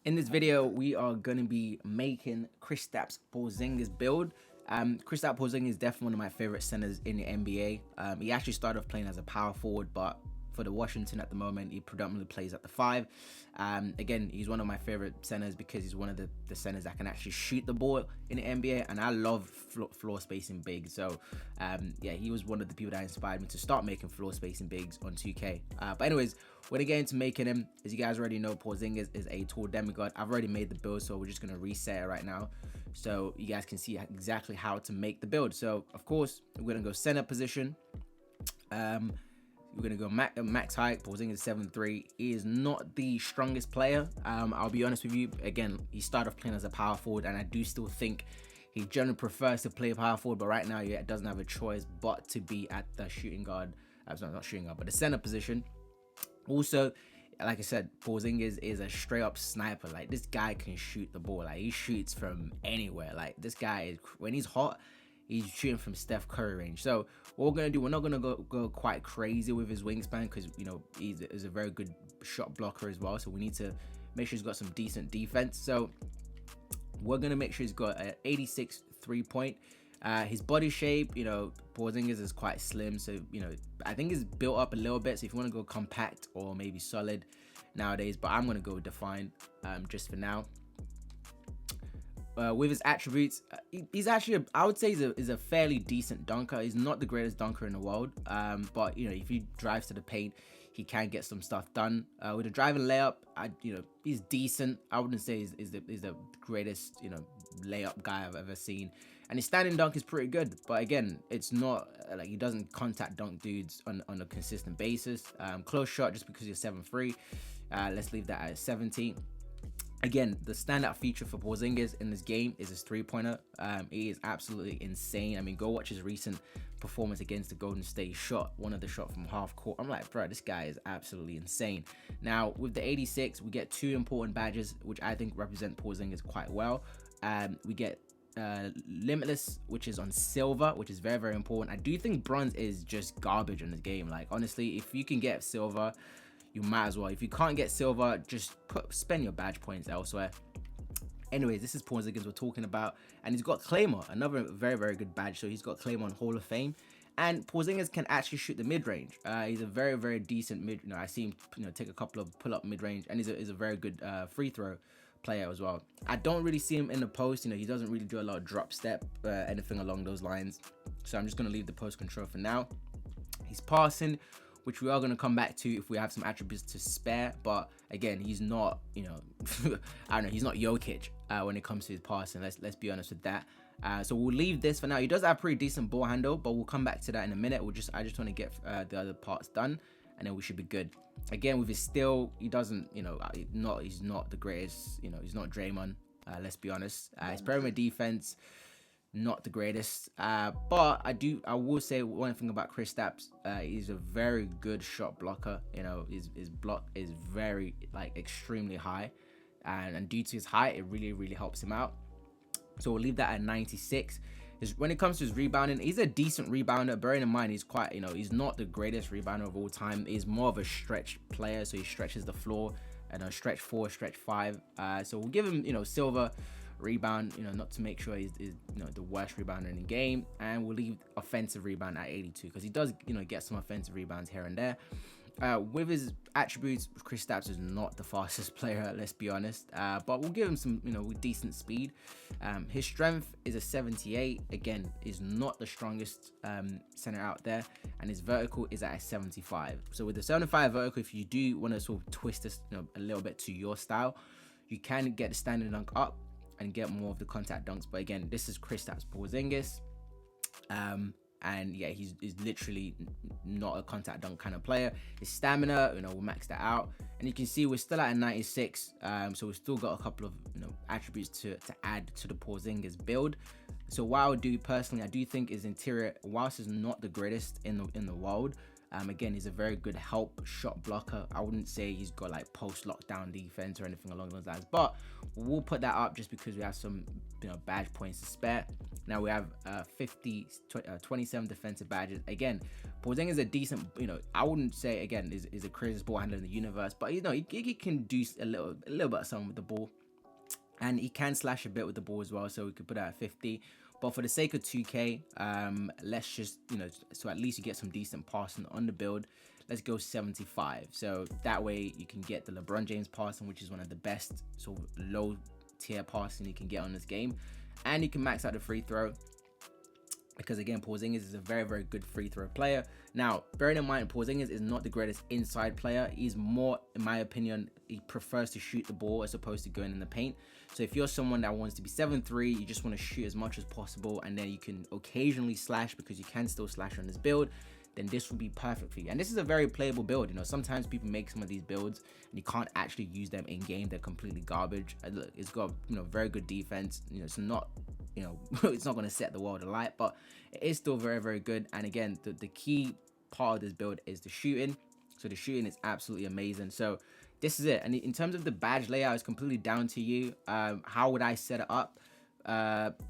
In this video, we are going to be making Kristaps Porzingis build. Kristaps Porzingis is definitely one of my favorite centers in the NBA. He actually started off playing as a power forward, but for the Washington at the moment, he predominantly plays at the 5. Again, he's one of my favorite centers because he's one of the centers that can actually shoot the ball in the NBA, and I love floor spacing bigs. So yeah, he was one of the people that inspired me to start making floor spacing bigs on 2K. But anyways, we're gonna get into making him. As you guys already know, Porzingis is a tall demigod. I've already made the build, so we're just gonna reset it right now so you guys can see exactly how to make the build. So of course, we're gonna go center position. We're gonna go max height. Porzingis 7'3". He is not the strongest player. I'll be honest with you. Again, he started off playing as a power forward, and I do still think he generally prefers to play power forward. But right now, he doesn't have a choice but to be at the shooting guard. Not shooting guard, but the center position. Also, like I said, Porzingis is a straight up sniper. Like, this guy can shoot the ball. Like, he shoots from anywhere. Like, this guy is, when he's hot, he's shooting from Steph Curry range. So what we're gonna do, we're not gonna go quite crazy with his wingspan because, you know, he's a very good shot blocker as well. So we need to make sure he's got some decent defense. So we're gonna make sure he's got an 86 3-point. His body shape, you know, Porzingis is quite slim, so, you know, I think it's built up a little bit. So if you want to go compact or maybe solid nowadays, but I'm gonna go defined just for now. With his attributes, he's actually I would say he's a fairly decent dunker. He's not the greatest dunker in the world, but you know, if he drives to the paint, he can get some stuff done. With a driving layup, he's decent. I wouldn't say he's the greatest, you know, layup guy I've ever seen. And his standing dunk is pretty good, but again, it's not like he doesn't contact dunk dudes on a consistent basis. Close shot, just because you're 7'3", let's leave that at 70. Again, the standout feature for Porzingis in this game is his 3-pointer. He is absolutely insane. I mean, go watch his recent performance against the Golden State. Shot one of the shot from half court. I'm like, bro, this guy is absolutely insane. Now, with the 86, we get 2 important badges, which I think represent Porzingis quite well. We get Limitless, which is on silver, which is very, very important. I do think bronze is just garbage in this game. Like, honestly, if you can get silver, you might as well. If you can't get silver, just spend your badge points elsewhere. Anyways, this is Porzingis we're talking about, and he's got Claymore, another very, very good badge. So he's got Claymore on Hall of Fame, and Porzingis can actually shoot the mid-range. He's a very, very decent mid. You know, I see him, you know, take a couple of pull-up mid-range, and he's a very good free throw player as well. I don't really see him in the post. You know, he doesn't really do a lot of drop step, anything along those lines. So I'm just gonna leave the post control for now. He's passing, which we are going to come back to if we have some attributes to spare. But again, he's not, you know, I don't know, he's not Jokic when it comes to his passing. Let's be honest with that. So we'll leave this for now. He does have pretty decent ball handle, but we'll come back to that in a minute. I just want to get the other parts done, and then we should be good. Again, with his steal, he doesn't, you know, he's not the greatest, you know, he's not Draymond. Let's be honest. His perimeter defense, not the greatest, but I will say one thing about Kristaps. He's a very good shot blocker. You know, his block is very, like, extremely high, and due to his height, it really helps him out. So we'll leave that at 96. When it comes to his rebounding, he's a decent rebounder. Bearing in mind, he's quite, you know, he's not the greatest rebounder of all time. He's more of a stretch player, so he stretches the floor, and stretch 4, stretch 5. So we'll give him, you know, silver rebound, you know, not to make sure he's you know, the worst rebounder in the game. And we'll leave offensive rebound at 82 because he does, you know, get some offensive rebounds here and there. With his attributes, Kristaps is not the fastest player, let's be honest, but we'll give him some, you know, decent speed. His strength is a 78. Again, is not the strongest center out there, and his vertical is at a 75. So with the 75 vertical, if you do want to sort of twist this, you know, a little bit to your style, you can get the standing dunk up and get more of the contact dunks. But again, this is Kristaps Porzingis, and yeah, he's literally not a contact dunk kind of player. His stamina, you know, we'll max that out, and you can see we're still at a 96. So we've still got a couple of, you know, attributes to add to the Porzingis build. So what I would do personally, I do think his interior, whilst is not the greatest in the world, Again, he's a very good help shot blocker. I wouldn't say he's got like post lockdown defense or anything along those lines, but we'll put that up just because we have some badge points to spare. Now we have 27 defensive badges. Again, Porzingis is a decent, I wouldn't say again is the craziest ball handler in the universe, but he can do a little bit of something with the ball, and he can slash a bit with the ball as well. So we could put that at 50. But for the sake of 2K, let's just, so at least you get some decent passing on the build. Let's go 75. So that way you can get the LeBron James passing, which is one of the best sort of low tier passing you can get on this game. And you can max out the free throw, because again, Porzingis is a very, very good free throw player. Now, bearing in mind, Porzingis is not the greatest inside player. He's more, in my opinion, he prefers to shoot the ball as opposed to going in the paint. So if you're someone that wants to be 7'3", you just want to shoot as much as possible, and then you can occasionally slash, because you can still slash on this build, then this will be perfect for you. And this is a very playable build. Sometimes people make some of these builds and you can't actually use them in game. They're completely garbage. Look, it's got very good defense. It's not it's not going to set the world alight, but it is still very, very good. And again, the key part of this build is the shooting. So the shooting is absolutely amazing. So this is it. And in terms of the badge layout, it's completely down to you. How would I set it up?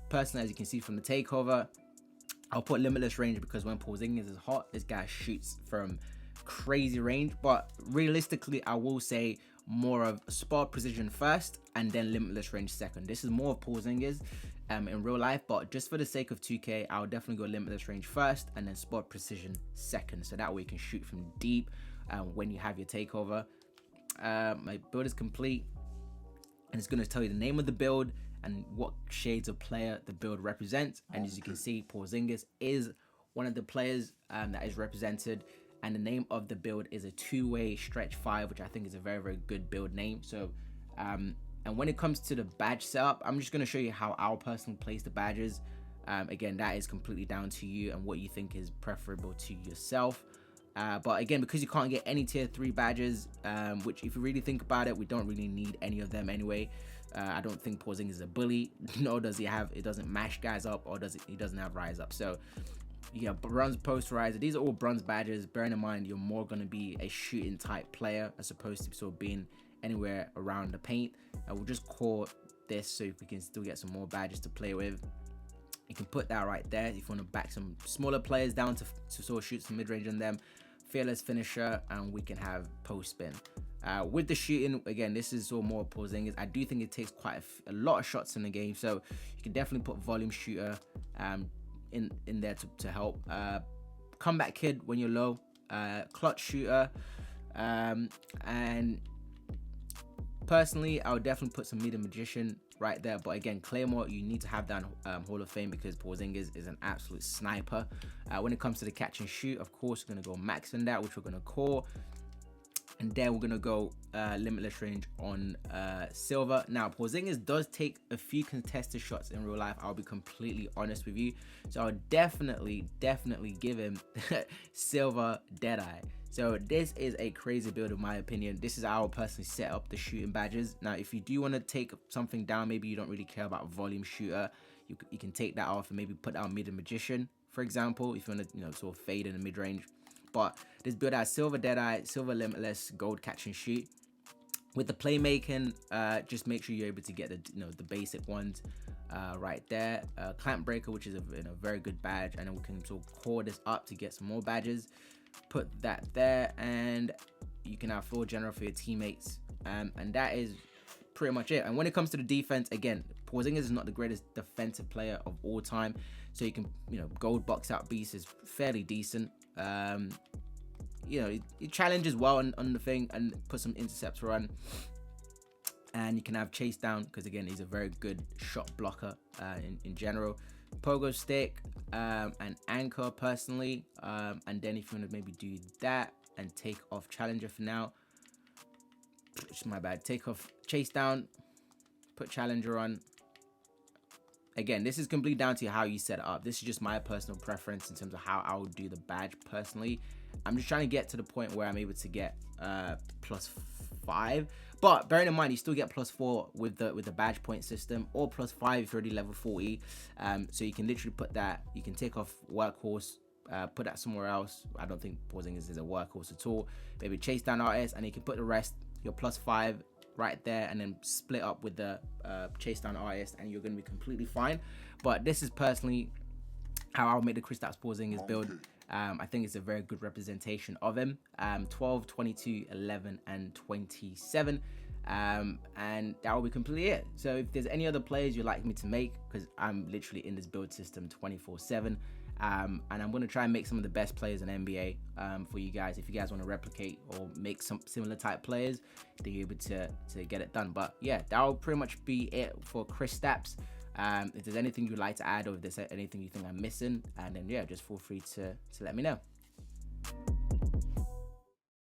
Personally, as you can see from the takeover, I'll put limitless range, because when Porzingis is hot, this guy shoots from crazy range. But realistically, I will say more of spot precision first and then limitless range second. This is more of Porzingis in real life, but just for the sake of 2K, I'll definitely go limitless range first and then spot precision second, so that way you can shoot from deep when you have your takeover. My build is complete, and it's going to tell you the name of the build and what shades of player the build represents. And as you can see, Porzingis is one of the players that is represented, and the name of the build is a two-way stretch 5, which I think is a very, very good build name. So and when it comes to the badge setup, I'm just going to show you how I'll personally place the badges. Again, that is completely down to you and what you think is preferable to yourself. But again, because you can't get any tier 3 badges, which if you really think about it, we don't really need any of them anyway. I don't think Porzingis is a bully, nor does he have, it doesn't mash guys up, or he doesn't have rise up. So yeah, bronze posterizer, these are all bronze badges. Bearing in mind, you're more going to be a shooting type player as opposed to sort of being anywhere around the paint. We'll just call this so we can still get some more badges to play with. You can put that right there if you want to back some smaller players down to sort of shoot some mid-range on them. Fearless finisher, and we can have post spin. With the shooting, again, this is sort of more Porzingis. I do think it takes quite a lot of shots in the game, so you can definitely put volume shooter in there to help. Comeback kid when you're low, clutch shooter, and personally, I would definitely put some media magician right there. But again, Claymore, you need to have that Hall of Fame, because Porzingis is an absolute sniper. When it comes to the catch and shoot, of course, we're going to go max on that, which we're going to call. And then we're going to go limitless range on silver. Now, Porzingis does take a few contested shots in real life. I'll be completely honest with you. So I'll definitely give him silver Deadeye. So this is a crazy build in my opinion. This is how I'll personally set up the shooting badges. Now, if you do want to take something down, maybe you don't really care about volume shooter, you can take that off and maybe put down mid magician, for example, if you want to sort of fade in the mid range. But this build has silver Deadeye, silver limitless, gold catch and shoot. With the playmaking, just make sure you're able to get the basic ones right there. Clamp breaker, which is a very good badge, and then we can sort of core this up to get some more badges. Put that there, and you can have floor general for your teammates, and that is pretty much it. And when it comes to the defense, again, Porzingis is not the greatest defensive player of all time, so you can gold box out beast is fairly decent. He challenges well on the thing and put some intercepts run, and you can have chase down, because again, he's a very good shot blocker in general. Pogo stick and anchor personally, and then if you want to maybe do that and take off challenger for now, which is my bad, take off chase down, put challenger on. Again, this is completely down to how you set it up. This is just my personal preference in terms of how I would do the badge personally. I'm just trying to get to the point where I'm able to get +5, but bearing in mind, you still get +4 with the badge point system, or +5 if you're already level 40. So you can literally put that. You can take off workhorse put that somewhere else. I don't think Porzingis is a workhorse at all. Maybe chase down artists, and you can put the rest, your +5 right there, and then split up with the chase down artist, and you're going to be completely fine. But this is personally how I'll make the Kristaps Porzingis build. I think it's a very good representation of him. 12, 22, 11, and 27. And that will be completely it. So if there's any other players you'd like me to make, because I'm literally in this build system 24/7, and I'm going to try and make some of the best players in NBA for you guys. If you guys want to replicate or make some similar type players, then you're able to get it done. But yeah, that will pretty much be it for Kristaps. If there's anything you'd like to add, or if there's anything you think I'm missing, and then yeah, just feel free to let me know.